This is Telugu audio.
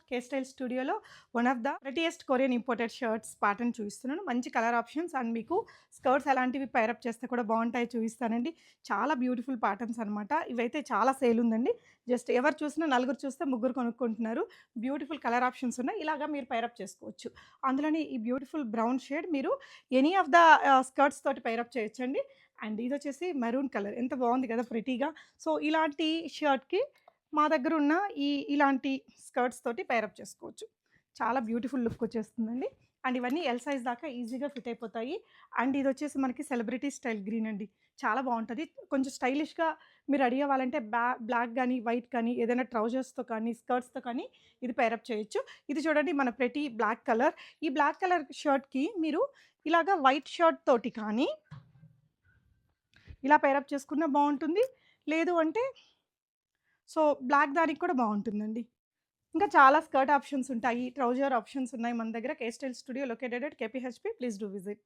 కే స్టైల్ స్టూడియోలో one of the prettiest Korean imported shirts pattern చూపిస్తున్నాను. మంచి కలర్ ఆప్షన్స్ అండ్ మీకు స్కర్ట్స్ ఎలాంటివి పైరప్ చేస్తే కూడా బాగుంటాయో చూపిస్తానండి. చాలా బ్యూటిఫుల్ ప్యాటర్న్స్ అనమాట. ఇవైతే చాలా సేల్ ఉందండి. జస్ట్ ఎవరు చూసినా నలుగురు చూస్తే ముగ్గురు కొనుక్కుంటున్నారు. బ్యూటిఫుల్ కలర్ ఆప్షన్స్ ఉన్నాయి. ఇలాగా మీరు పైరప్ చేసుకోవచ్చు. అందులోని ఈ బ్యూటిఫుల్ బ్రౌన్ షేడ్ మీరు ఎనీ ఆఫ్ ద స్కర్ట్స్ తోటి పైరప్ చేయొచ్చండి. అండ్ ఇదొచ్చేసి మెరూన్ కలర్ ఎంత బాగుంది కదా ప్రిటీగా. సో ఇలాంటి షర్ట్‌కి మా దగ్గరున్న ఇలాంటి స్కర్ట్స్ తోటి పైరప్ చేసుకోవచ్చు. చాలా బ్యూటిఫుల్ లుక్ వచ్చేస్తుందండి. అండ్ ఇవన్నీ ఎల్ సైజ్ దాకా ఈజీగా ఫిట్ అయిపోతాయి. అండ్ ఇదొచ్చేసి మనకి సెలబ్రిటీ స్టైల్ గ్రీన్ అండి. చాలా బావుంటది. కొంచెం స్టైలిష్‌గా మీరు రెడీ అవ్వాలంటే బ్లాక్ గానీ, వైట్ కానీ ఏదైనా ట్రౌజర్స్‌తో కానీ, స్కర్ట్స్‌తో కానీ ఇది పైరప్ చేయొచ్చు. ఇది చూడండి మన ప్రెటీ బ్లాక్ కలర్. ఈ బ్లాక్ కలర్ షర్ట్‌కి మీరు ఇలాగా వైట్ షర్ట్ తోటి కానీ ఇలా పైరప్ చేసుకున్నా బావుంటుంది. లేదు అంటే సో, బ్లాక్ దానికి కూడా బావుంటుందండి. ఇంకా చాలా స్కర్ట్ ఆప్షన్స్ ఉంటాయి. ట్రౌజర్ ఆప్షన్స్ ఉన్నాయి మన దగ్గర. K style studio located at KPHP. Please do visit.